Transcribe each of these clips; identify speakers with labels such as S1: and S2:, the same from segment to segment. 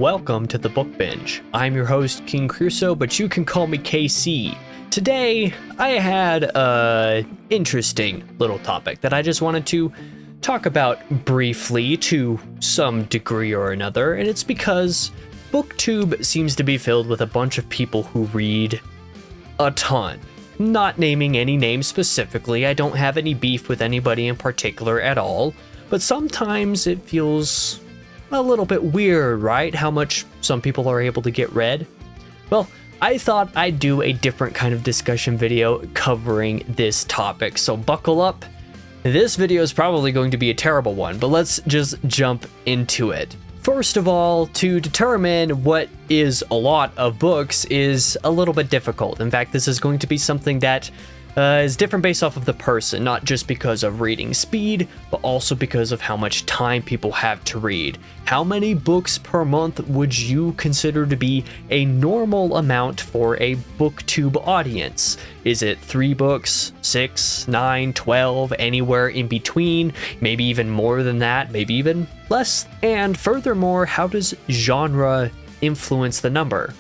S1: welcome to the Book Binge. I'm your host, King Crusoe, but you can call me KC. Today, I had a interesting little topic that I just wanted to talk about briefly to some degree or another, and it's because BookTube seems to be filled with a bunch of people who read a ton. Not naming any names specifically, I don't have any beef with anybody in particular at all, but sometimes it feels a little bit weird, right? How much some people are able to get read. Well, I thought I'd do a different kind of discussion video covering this topic, so buckle up. This video is probably going to be a terrible one, but let's just jump into it. First of all, to determine what is a lot of books is a little bit difficult. In fact, this is going to be something that is different based off of the person, not just because of reading speed, but also because of how much time people have to read. How many books per month would you consider to be a normal amount for a BookTube audience? Is it 3 books, 6, 9, 12, anywhere in between? Maybe even more than that, maybe even less? And furthermore, how does genre influence the number?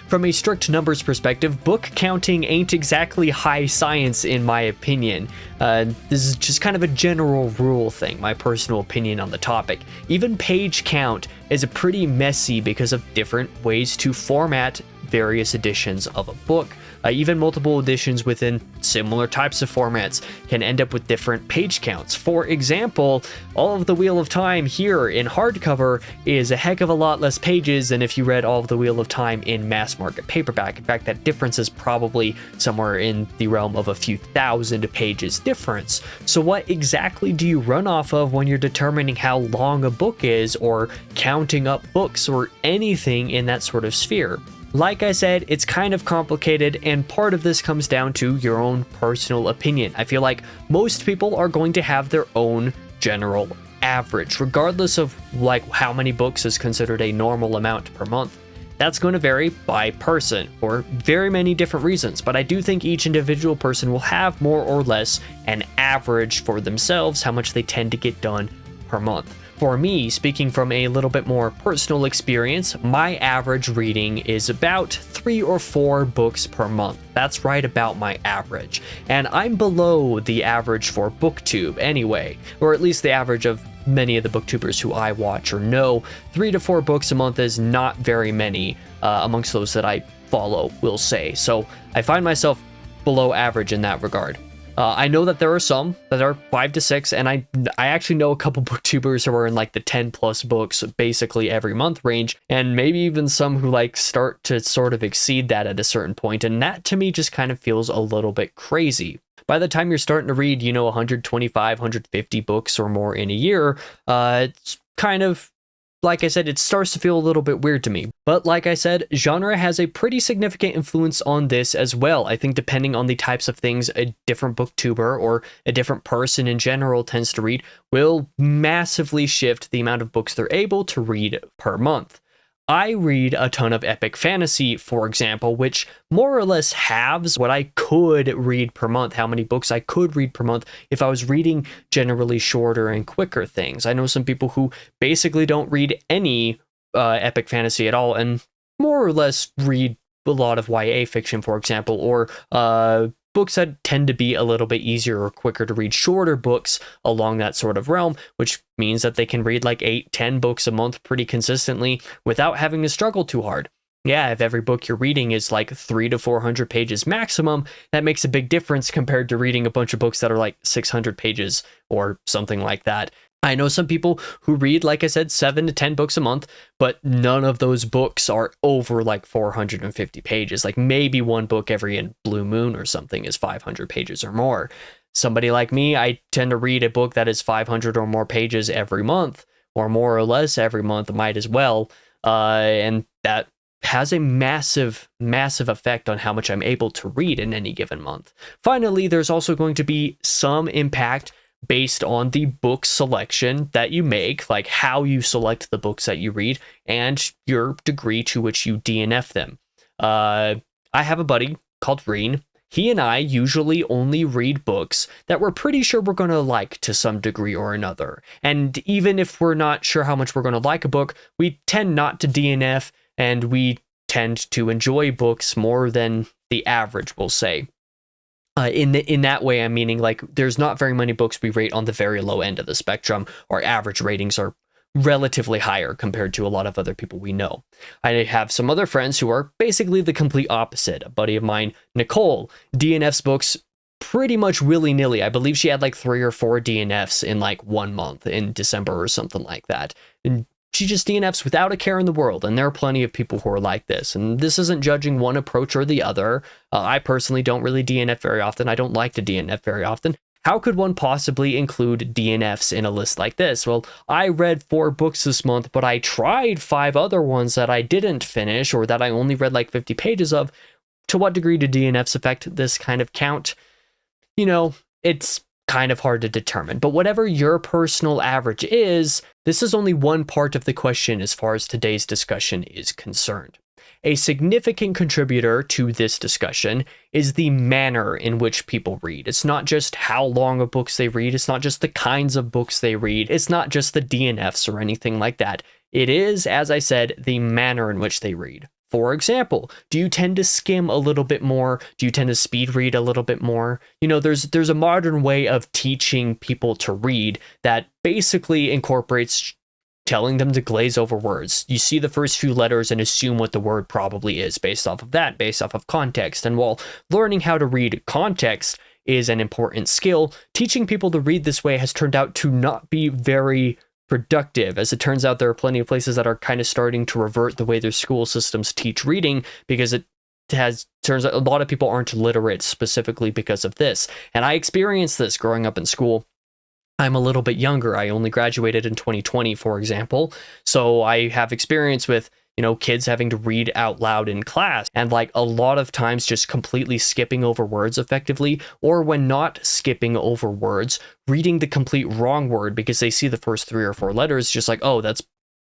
S1: From a strict numbers perspective, book counting ain't exactly high science in my opinion. This is just kind of a general rule thing, my personal opinion on the topic. Even page count is pretty messy because of different ways to format various editions of a book. Even multiple editions within similar types of formats can end up with different page counts. For example, All of the Wheel of Time here in hardcover is a heck of a lot less pages than if you read All of the Wheel of Time in mass market paperback. In fact, that difference is probably somewhere in the realm of a few thousand pages difference. So what exactly do you run off of when you're determining how long a book is, or counting up books, or anything in that sort of sphere? Like I said, it's kind of complicated, and part of this comes down to your own personal opinion. I feel like most people are going to have their own general average, regardless of like how many books is considered a normal amount per month. That's going to vary by person for very many different reasons, but I do think each individual person will have more or less an average for themselves, how much they tend to get done per month. For me, speaking from a little bit more personal experience, my average reading is about 3 or 4 books per month. That's right about my average. And I'm below the average for BookTube anyway, or at least the average of many of the booktubers who I watch or know. 3 to 4 books a month is not very many amongst those that I follow, will say. So I find myself below average in that regard. I know that there are some that are 5 to 6, and I actually know a couple booktubers who are in like the 10 plus books basically every month range, and maybe even some who like start to sort of exceed that at a certain point, and that to me just kind of feels a little bit crazy. By the time you're starting to read, 125, 150 books or more in a year, it's kind of, like I said, it starts to feel a little bit weird to me. But like I said, genre has a pretty significant influence on this as well. I think depending on the types of things a different booktuber or a different person in general tends to read will massively shift the amount of books they're able to read per month. I read a ton of epic fantasy, for example, which more or less halves what I could read per month, how many books I could read per month if I was reading generally shorter and quicker things. I know some people who basically don't read any epic fantasy at all and more or less read a lot of YA fiction, for example, or books that tend to be a little bit easier or quicker to read, shorter books along that sort of realm, which means that they can read like 8-10 books a month pretty consistently without having to struggle too hard. Yeah, if every book you're reading is like 300 to 400 pages maximum, that makes a big difference compared to reading a bunch of books that are like 600 pages or something like that. I know some people who read, like I said, 7 to 10 books a month, but none of those books are over like 450 pages. Like maybe one book every blue moon or something is 500 pages or more. Somebody like me, I tend to read a book that is 500 or more pages every month, or more or less every month, might as well. And that has a massive effect on how much I'm able to read in any given month. Finally, there's also going to be some impact based on the book selection that you make, like how you select the books that you read and your degree to which you DNF them. I have a buddy called Reen. he and I usually only read books that we're pretty sure we're going to like to some degree or another. And even if we're not sure how much we're going to like a book, we tend not to DNF, and we tend to enjoy books more than the average, we'll say. In that way, I'm meaning like there's not very many books we rate on the very low end of the spectrum. Our average ratings are relatively higher compared to a lot of other people we know. I have some other friends who are basically the complete opposite. A buddy of mine, Nicole, DNFs books pretty much willy-nilly. I believe she had like 3 or 4 DNFs in like 1 month in December or something like that. And she just DNFs without a care in the world, and there are plenty of people who are like this. And this isn't judging one approach or the other. I personally don't really DNF very often. I don't like to DNF very often. How could one possibly include DNFs in a list like this? Well, I read 4 books this month, but I tried 5 other ones that I didn't finish, or that I only read like 50 pages of. To what degree do DNFs affect this kind of count? You know, it's kind of hard to determine, but whatever your personal average is, this is only one part of the question as far as today's discussion is concerned. A significant contributor to this discussion is the manner in which people read. It's not just how long of books they read. It's not just the kinds of books they read. It's not just the DNFs or anything like that. It is, as I said, the manner in which they read. For example, do you tend to skim a little bit more? Do you tend to speed read a little bit more? You know, there's a modern way of teaching people to read that basically incorporates telling them to glaze over words. You see the first few letters and assume what the word probably is based off of that, based off of context. And while learning how to read context is an important skill, teaching people to read this way has turned out to not be very productive. As it turns out, there are plenty of places that are kind of starting to revert the way their school systems teach reading, because turns out a lot of people aren't literate specifically because of this. And I experienced this growing up in school. I'm a little bit younger. I only graduated in 2020, for example. So I have experience with, you know, kids having to read out loud in class, and like a lot of times just completely skipping over words effectively, or when not skipping over words, reading the complete wrong word because they see the first 3 or 4 letters, just like, oh, that's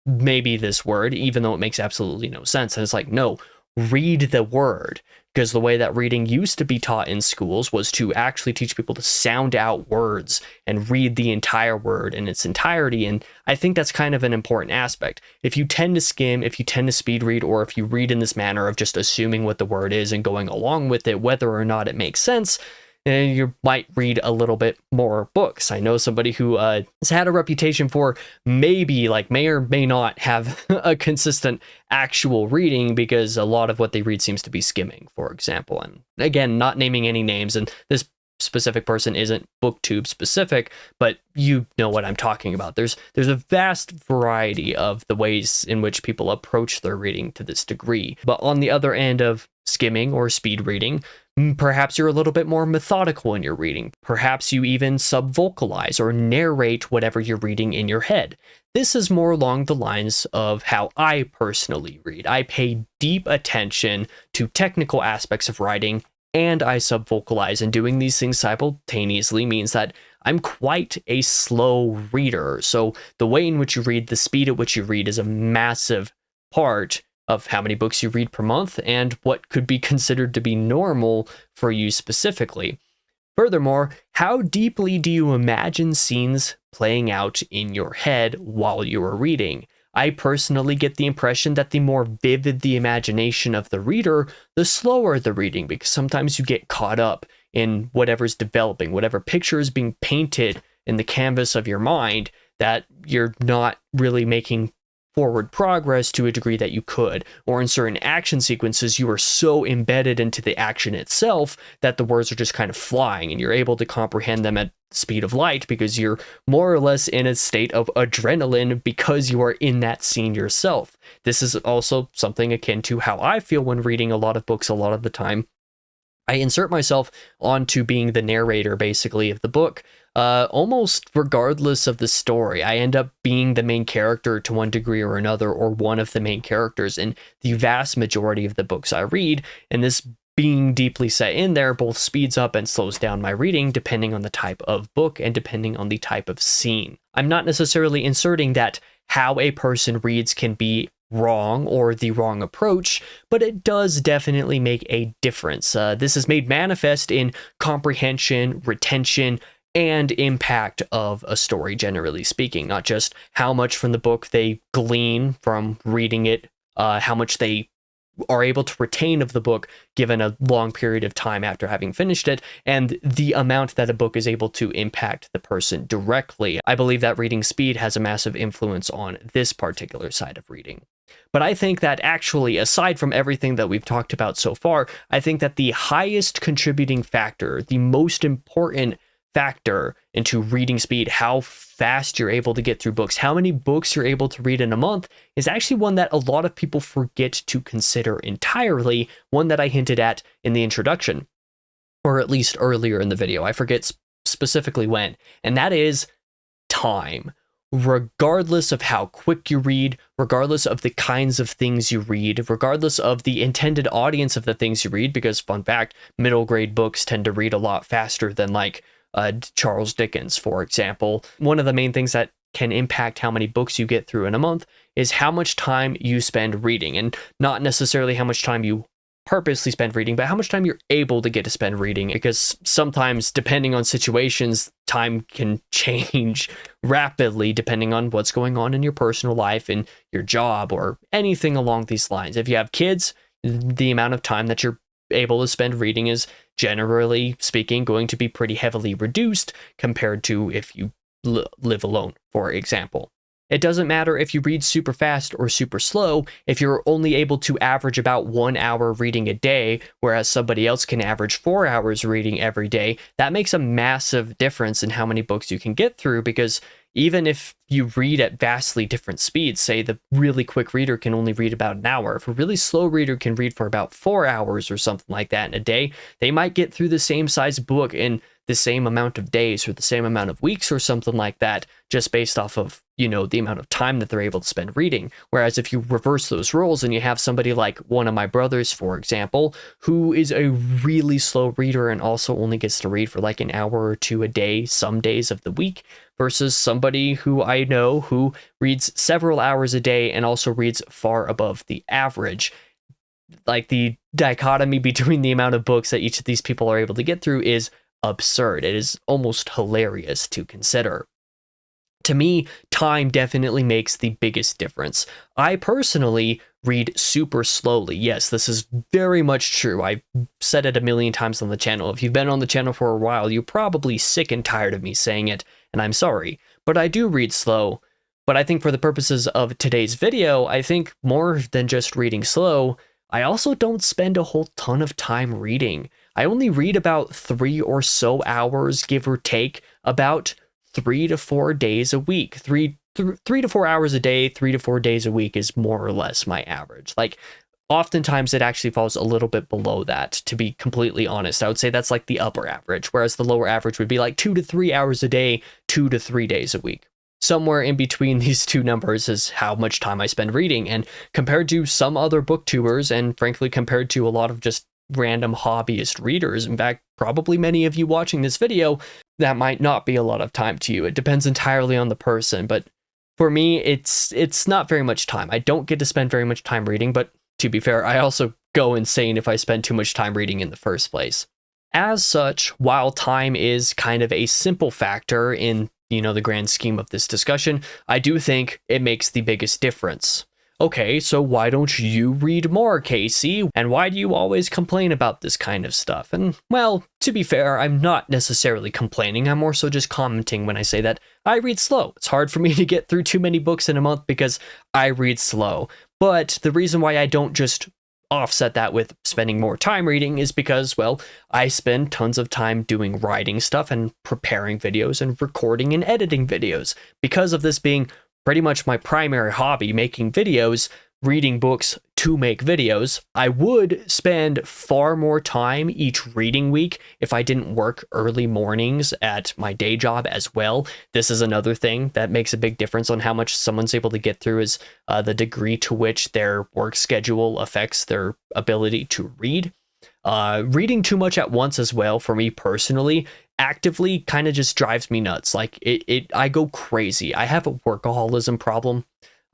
S1: maybe this word, even though it makes absolutely no sense. And it's like, no, read the word. Because the way that reading used to be taught in schools was to actually teach people to sound out words and read the entire word in its entirety. And I think that's kind of an important aspect. If you tend to skim, if you tend to speed read, or if you read in this manner of just assuming what the word is and going along with it, whether or not it makes sense, you might read a little bit more books. I know somebody who has had a reputation for maybe, like, may or may not have a consistent actual reading, because a lot of what they read seems to be skimming, for example. And again, not naming any names, and this specific person isn't booktube specific, but you know what I'm talking about. There's a vast variety of the ways in which people approach their reading to this degree. But on the other end of skimming or speed reading, perhaps you're a little bit more methodical in your reading. Perhaps you even subvocalize or narrate whatever you're reading in your head. This is more along the lines of how I personally read. I pay deep attention to technical aspects of writing, and I subvocalize, and doing these things simultaneously means that I'm quite a slow reader. So the way in which you read, the speed at which you read, is a massive part of how many books you read per month and what could be considered to be normal for you specifically. Furthermore, how deeply do you imagine scenes playing out in your head while you are reading? I personally get the impression that the more vivid the imagination of the reader, the slower the reading, because sometimes you get caught up in whatever's developing, whatever picture is being painted in the canvas of your mind, that you're not really making forward progress to a degree that you could. Or in certain action sequences, you are so embedded into the action itself that the words are just kind of flying, and you're able to comprehend them at the speed of light because you're more or less in a state of adrenaline because you are in that scene yourself. This is also something akin to how I feel when reading a lot of books a lot of the time. I insert myself onto being the narrator, basically, of the book, almost regardless of the story. I end up being the main character to one degree or another, or one of the main characters in the vast majority of the books I read, and this being deeply set in there both speeds up and slows down my reading depending on the type of book and depending on the type of scene. I'm not necessarily inserting that how a person reads can be wrong or the wrong approach, but it does definitely make a difference. This is made manifest in comprehension, retention, and impact of a story, generally speaking, not just how much from the book they glean from reading it, how much they are able to retain of the book given a long period of time after having finished it, and the amount that a book is able to impact the person directly. I believe that reading speed has a massive influence on this particular side of reading. But I think that actually, aside from everything that we've talked about so far, I think that the highest contributing factor, the most important factor into reading speed, how fast you're able to get through books, how many books you're able to read in a month, is actually one that a lot of people forget to consider entirely, one that I hinted at in the introduction, or at least earlier in the video. I forget specifically when, and that is time. Regardless of how quick you read, regardless of the kinds of things you read, regardless of the intended audience of the things you read, because fun fact, middle grade books tend to read a lot faster than like Charles Dickens, for example. One of the main things that can impact how many books you get through in a month is how much time you spend reading, and not necessarily how much time you purposely spend reading, but how much time you're able to get to spend reading, because sometimes, depending on situations, time can change rapidly depending on what's going on in your personal life and your job or anything along these lines. If you have kids, the amount of time that you're able to spend reading is, generally speaking, going to be pretty heavily reduced compared to if you live alone, for example. It doesn't matter if you read super fast or super slow. If you're only able to average about 1 hour reading a day, whereas somebody else can average 4 hours reading every day, that makes a massive difference in how many books you can get through, because even if you read at vastly different speeds, say the really quick reader can only read about an hour, if a really slow reader can read for about 4 hours or something like that in a day, they might get through the same size book in the same amount of days or the same amount of weeks or something like that, just based off of, the amount of time that they're able to spend reading. Whereas if you reverse those roles and you have somebody like one of my brothers, for example, who is a really slow reader and also only gets to read for like an hour or two a day, some days of the week, versus somebody who I know who reads several hours a day and also reads far above the average. Like, the dichotomy between the amount of books that each of these people are able to get through is absurd. It is almost hilarious to consider. To me, time definitely makes the biggest difference. I personally read super slowly. Yes, this is very much true. I've said it a million times on the channel. If you've been on the channel for a while, you're probably sick and tired of me saying it, and I'm sorry. But I do read slow. But I think for the purposes of today's video, I think more than just reading slow, I also don't spend a whole ton of time reading. I only read about 3 or so hours, give or take, about 3 to 4 days a week. 3 to 4 hours a day, 3 to 4 days a week is more or less my average. Like, oftentimes it actually falls a little bit below that, to be completely honest. I would say that's like the upper average, whereas the lower average would be like 2 to 3 hours a day, 2 to 3 days a week. Somewhere in between these two numbers is how much time I spend reading, and compared to some other booktubers, and frankly compared to a lot of just random hobbyist readers, in fact, probably many of you watching this video, that might not be a lot of time to you. It depends entirely on the person, but for me, it's not very much time. I don't get to spend very much time reading, but to be fair, I also go insane if I spend too much time reading in the first place. As such, while time is kind of a simple factor in the grand scheme of this discussion, I do think it makes the biggest difference. Okay, so why don't you read more, Casey? And why do you always complain about this kind of stuff? And, well, to be fair, I'm not necessarily complaining. I'm more so just commenting when I say that I read slow. It's hard for me to get through too many books in a month because I read slow. But the reason why I don't just offset that with spending more time reading is because, well, I spend tons of time doing writing stuff and preparing videos and recording and editing videos. Because of this being pretty much my primary hobby, making videos, reading books to make videos, I would spend far more time each reading week if I didn't work early mornings at my day job as well. This is another thing that makes a big difference on how much someone's able to get through, is the degree to which their work schedule affects their ability to read. Reading too much at once as well, for me personally, actively kind of just drives me nuts. Like, I go crazy. I have a workaholism problem.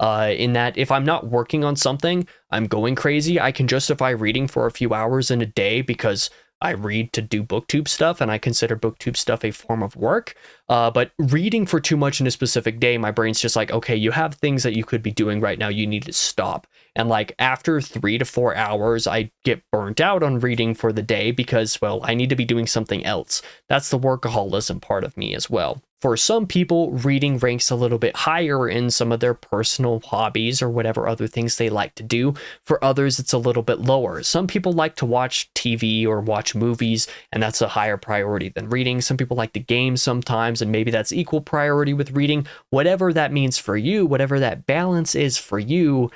S1: In that if I'm not working on something, I'm going crazy, I can justify reading for a few hours in a day because I read to do booktube stuff and I consider booktube stuff a form of work. But reading for too much in a specific day, my brain's just like, okay, you have things that you could be doing right now. You need to stop. And like after 3 to 4 hours, I get burnt out on reading for the day because, well, I need to be doing something else. That's the workaholism part of me as well. For some people, reading ranks a little bit higher in some of their personal hobbies or whatever other things they like to do. For others, it's a little bit lower. Some people like to watch TV or watch movies, and that's a higher priority than reading. Some people like to game sometimes, and maybe that's equal priority with reading. Whatever that means for you, whatever that balance is for you,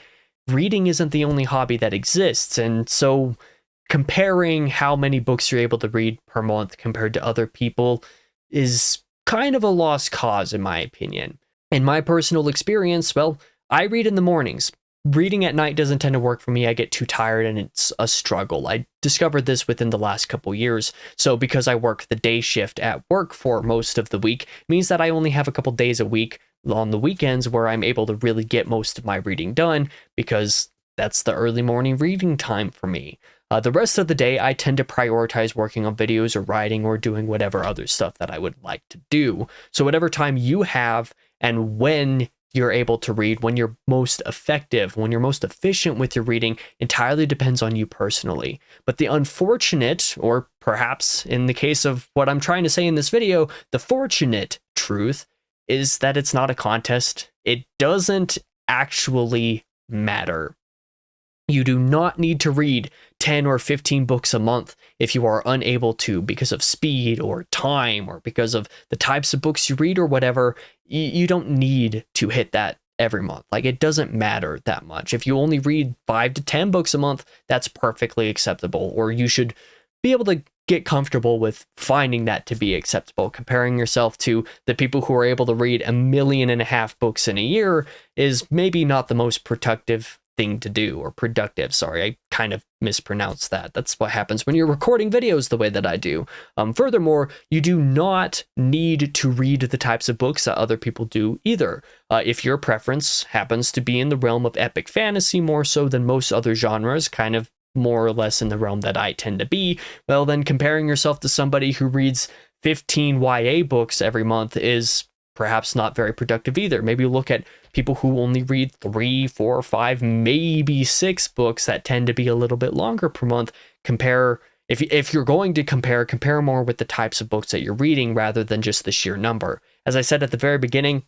S1: reading isn't the only hobby that exists. And so comparing how many books you're able to read per month compared to other people is kind of a lost cause, in my opinion. In my personal experience, well, I read in the mornings. Reading at night doesn't tend to work for me. I get too tired and it's a struggle. I discovered this within the last couple years. So because I work the day shift at work for most of the week, means that I only have a couple days a week on the weekends where I'm able to really get most of my reading done because that's the early morning reading time for me. The rest of the day, I tend to prioritize working on videos or writing or doing whatever other stuff that I would like to do. So whatever time you have and when you're able to read, when you're most effective, when you're most efficient with your reading, entirely depends on you personally. But the unfortunate, or perhaps in the case of what I'm trying to say in this video, the fortunate truth is that it's not a contest. It doesn't actually matter. You do not need to read 10 or 15 books a month if you are unable to because of speed or time or because of the types of books you read or whatever. You don't need to hit that every month. Like, it doesn't matter that much. If you only read 5 to 10 books a month, that's perfectly acceptable, or you should be able to get comfortable with finding that to be acceptable. Comparing yourself to the people who are able to read 1.5 million books in a year is maybe not the most productive thing to do, or productive. Sorry, I kind of mispronounced that. That's what happens when you're recording videos the way that I do. Furthermore, you do not need to read the types of books that other people do either. If your preference happens to be in the realm of epic fantasy more so than most other genres, kind of more or less in the realm that I tend to be, well, then comparing yourself to somebody who reads 15 YA books every month is perhaps not very productive either. Maybe look at people who only read 3, 4, 5, maybe 6 books that tend to be a little bit longer per month. Compare, if you're going to compare more with the types of books that you're reading rather than just the sheer number. As I said at the very beginning,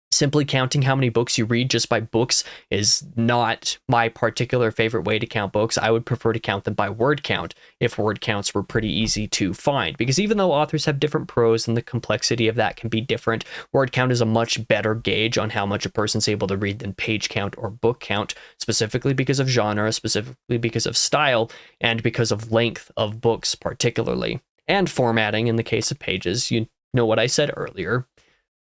S1: simply counting how many books you read just by books is not my particular favorite way to count books. I would prefer to count them by word count if word counts were pretty easy to find. Because even though authors have different prose and the complexity of that can be different, word count is a much better gauge on how much a person's able to read than page count or book count, specifically because of genre, specifically because of style, and because of length of books particularly. And formatting in the case of pages. You know what I said earlier.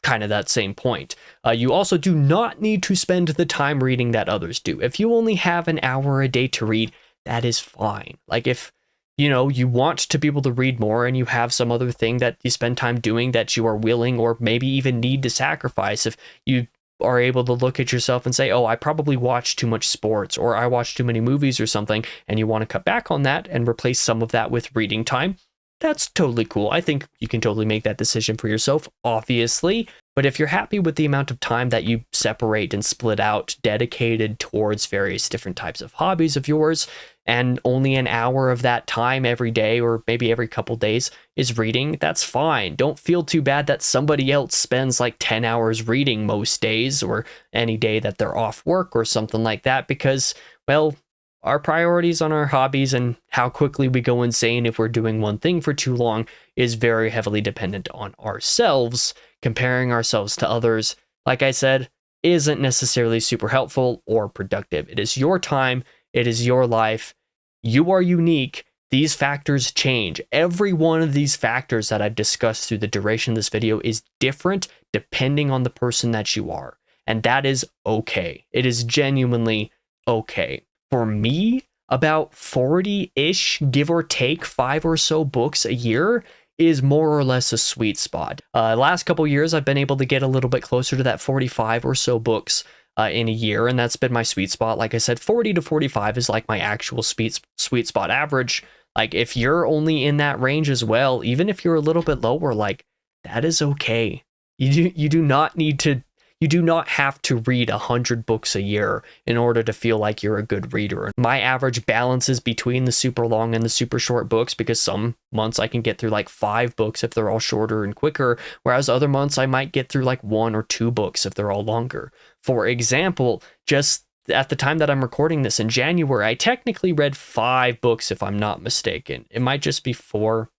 S1: Kind of that same point. You also do not need to spend the time reading that others do. If you only have an hour a day to read, that is fine. Like, if you want to be able to read more and you have some other thing that you spend time doing that you are willing or maybe even need to sacrifice, if you are able to look at yourself and say, oh, I probably watch too much sports, or I watch too many movies or something, and you want to cut back on that and replace some of that with reading time, that's totally cool. I think you can totally make that decision for yourself, obviously. But if you're happy with the amount of time that you separate and split out dedicated towards various different types of hobbies of yours, and only an hour of that time every day or maybe every couple days is reading, that's fine. Don't feel too bad that somebody else spends like 10 hours reading most days or any day that they're off work or something like that, because, well, our priorities on our hobbies and how quickly we go insane if we're doing one thing for too long is very heavily dependent on ourselves. Comparing ourselves to others, like I said, isn't necessarily super helpful or productive. It is your time. It is your life. You are unique. These factors change. Every one of these factors that I've discussed through the duration of this video is different depending on the person that you are. And that is okay. It is genuinely okay. For me, about 40-ish, give or take 5 or so books a year is more or less a sweet spot. Last couple years, I've been able to get a little bit closer to that 45 or so books. in a year, and that's been my sweet spot. Like I said, 40 to 45 is like my actual sweet spot average. Like if you're only in that range as well, even if you're a little bit lower, like that is okay. You do not need to. You do not have to read 100 books a year in order to feel like you're a good reader. My average balances between the super long and the super short books, because some months I can get through like 5 books if they're all shorter and quicker, whereas other months I might get through like 1 or 2 books if they're all longer. For example, just at the time that I'm recording this in January, I technically read 5 books if I'm not mistaken. It might just be 4.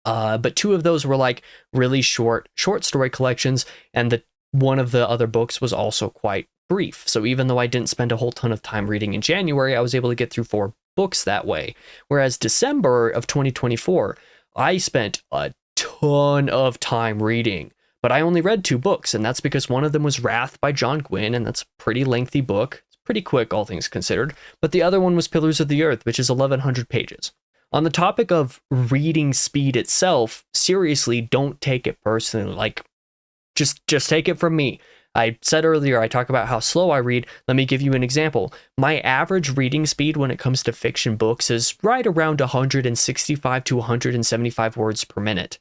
S1: But 2 of those were like really short story collections, and one of the other books was also quite brief. So even though I didn't spend a whole ton of time reading in January, I was able to get through 4 books that way. Whereas December of 2024, I spent a ton of time reading, but I only read 2 books, and that's because one of them was Wrath by John Gwynne, and that's a pretty lengthy book. It's pretty quick, all things considered. But the other one was Pillars of the Earth, which is 1,100 pages. On the topic of reading speed itself, seriously, don't take it personally. Like, just take it from me. I said earlier, I talk about how slow I read. Let me give you an example. My average reading speed when it comes to fiction books is right around 165 to 175 words per minute.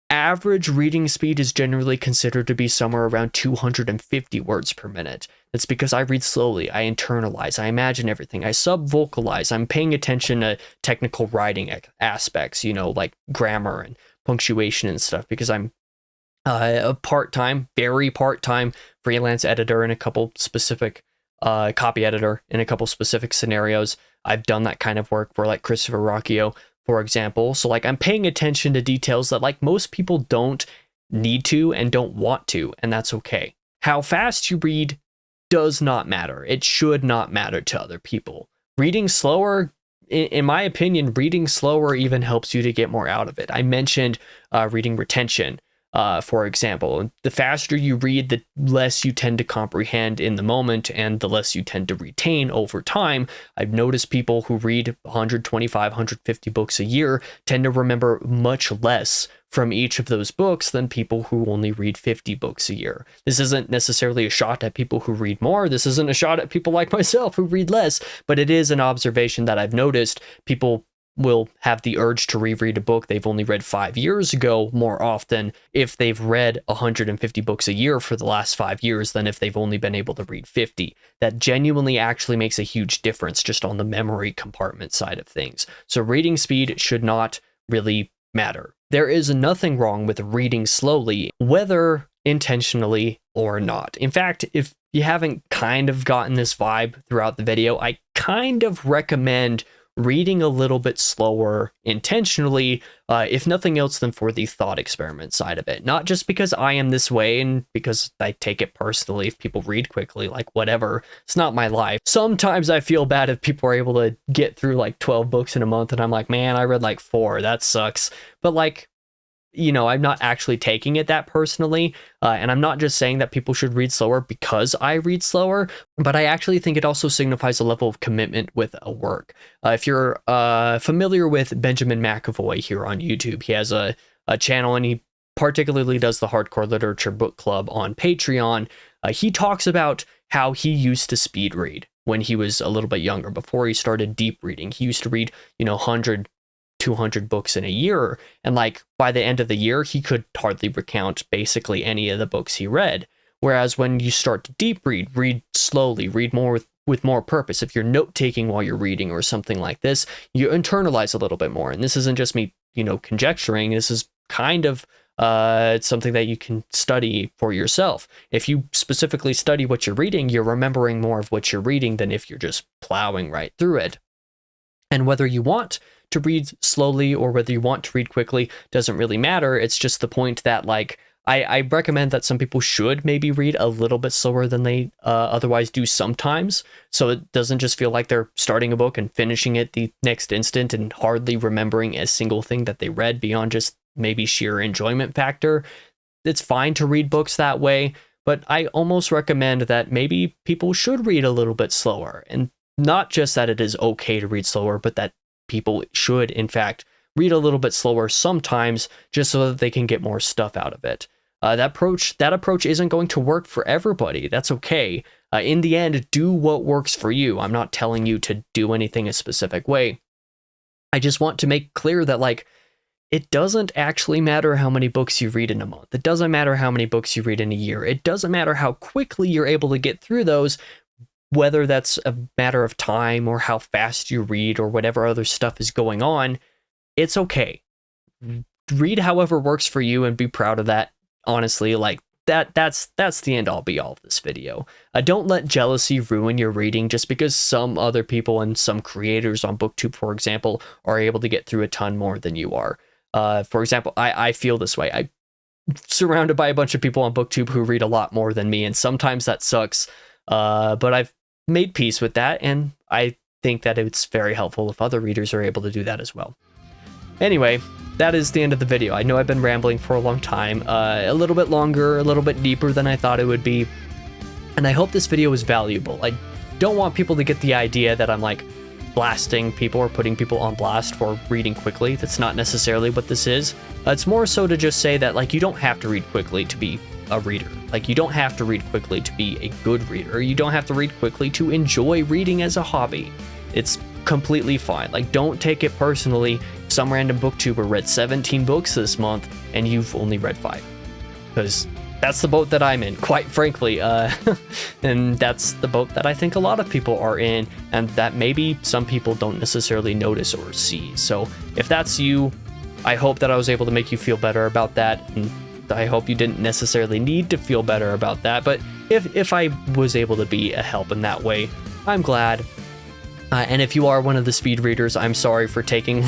S1: Average reading speed is generally considered to be somewhere around 250 words per minute. That's because I read slowly, I internalize, I imagine everything, I sub-vocalize, I'm paying attention to technical writing aspects, like grammar and punctuation and stuff, because I'm a very part-time freelance editor in a couple specific copy editor in a couple specific scenarios. I've done that kind of work for like Christopher Rocchio, for example. So like I'm paying attention to details that like most people don't need to and don't want to, and that's okay. How fast you read does not matter. It should not matter to other people. Reading slower, in my opinion, reading slower even helps you to get more out of it. I mentioned reading retention. For example, the faster you read, the less you tend to comprehend in the moment, and the less you tend to retain over time. I've noticed people who read 125, 150 books a year tend to remember much less from each of those books than people who only read 50 books a year. This isn't necessarily a shot at people who read more. This isn't a shot at people like myself who read less, but it is an observation that I've noticed. People will have the urge to reread a book they've only read 5 years ago more often if they've read 150 books a year for the last 5 years than if they've only been able to read 50. That genuinely actually makes a huge difference just on the memory compartment side of things. So reading speed should not really matter. There is nothing wrong with reading slowly, whether intentionally or not. In fact, if you haven't kind of gotten this vibe throughout the video, I kind of recommend reading a little bit slower intentionally, if nothing else than for the thought experiment side of it. Not just because I am this way and because I take it personally if people read quickly, like whatever. It's not my life. Sometimes I feel bad if people are able to get through like 12 books in a month and I'm like, man, I read like 4. That sucks. But like, I'm not actually taking it that personally, and I'm not just saying that people should read slower because I read slower, but I actually think it also signifies a level of commitment with a work. If you're familiar with Benjamin McAvoy here on YouTube, he has a channel, and he particularly does the Hardcore Literature Book Club on Patreon. He talks about how he used to speed read when he was a little bit younger, before he started deep reading. He used to read, 100 200 books in a year, and like by the end of the year he could hardly recount basically any of the books he read. Whereas when you start to deep read slowly, read more with more purpose. If you're note taking while you're reading or something like this, you internalize a little bit more. And this isn't just me conjecturing. This is kind of something that you can study for yourself. If you specifically study what you're reading, you're remembering more of what you're reading than if you're just plowing right through it. And whether you want to read slowly or whether you want to read quickly doesn't really matter. It's just the point that like I recommend that some people should maybe read a little bit slower than they otherwise do sometimes, so it doesn't just feel like they're starting a book and finishing it the next instant and hardly remembering a single thing that they read beyond just maybe sheer enjoyment factor. It's fine to read books that way, but I almost recommend that maybe people should read a little bit slower. And not just that it is okay to read slower, but that people should, in fact, read a little bit slower sometimes just so that they can get more stuff out of it. That approach isn't going to work for everybody. That's okay. In the end, do what works for you. I'm not telling you to do anything a specific way. I just want to make clear that, like, it doesn't actually matter how many books you read in a month. It doesn't matter how many books you read in a year. It doesn't matter how quickly you're able to get through those, whether that's a matter of time or how fast you read or whatever other stuff is going on. It's okay. Read however works for you and be proud of that. Honestly, like, that's the end all be all of this video. Don't let jealousy ruin your reading just because some other people and some creators on BookTube, for example, are able to get through a ton more than you are. For example, I feel this way. I'm surrounded by a bunch of people on BookTube who read a lot more than me, and sometimes that sucks. But I've made peace with that, and I think that it's very helpful if other readers are able to do that as well. Anyway, that is the end of the video. I know I've been rambling for a long time, a little bit longer, a little bit deeper than I thought it would be, and I hope this video was valuable. I don't want people to get the idea that I'm like blasting people or putting people on blast for reading quickly. That's not necessarily what this is. It's more so to just say that, like, you don't have to read quickly to be a reader. Like, you don't have to read quickly to be a good reader. You don't have to read quickly to enjoy reading as a hobby. It's completely fine. Like, don't take it personally. Some random booktuber read 17 books this month and you've only read 5. Because that's the boat that I'm in, quite frankly. And that's the boat that I think a lot of people are in, and that maybe some people don't necessarily notice or see. So if that's you, I hope that I was able to make you feel better about that. And I hope you didn't necessarily need to feel better about that. But if I was able to be a help in that way, I'm glad. And if you are one of the speed readers, I'm sorry for taking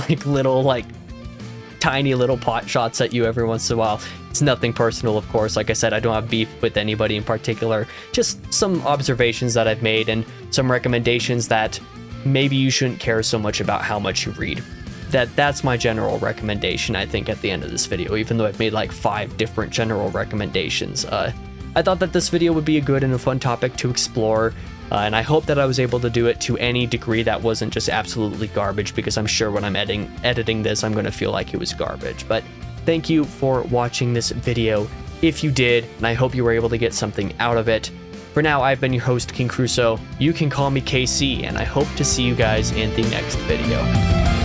S1: tiny little pot shots at you every once in a while. It's nothing personal, of course. Like I said, I don't have beef with anybody in particular. Just some observations that I've made and some recommendations that maybe you shouldn't care so much about how much you read. That's my general recommendation, I think, at the end of this video, even though I've made like 5 different general recommendations. I thought that this video would be a good and a fun topic to explore. And I hope that I was able to do it to any degree that wasn't just absolutely garbage, because I'm sure when I'm editing this, I'm going to feel like it was garbage. But thank you for watching this video if you did, and I hope you were able to get something out of it. For now, I've been your host, King Crusoe. You can call me KC, and I hope to see you guys in the next video.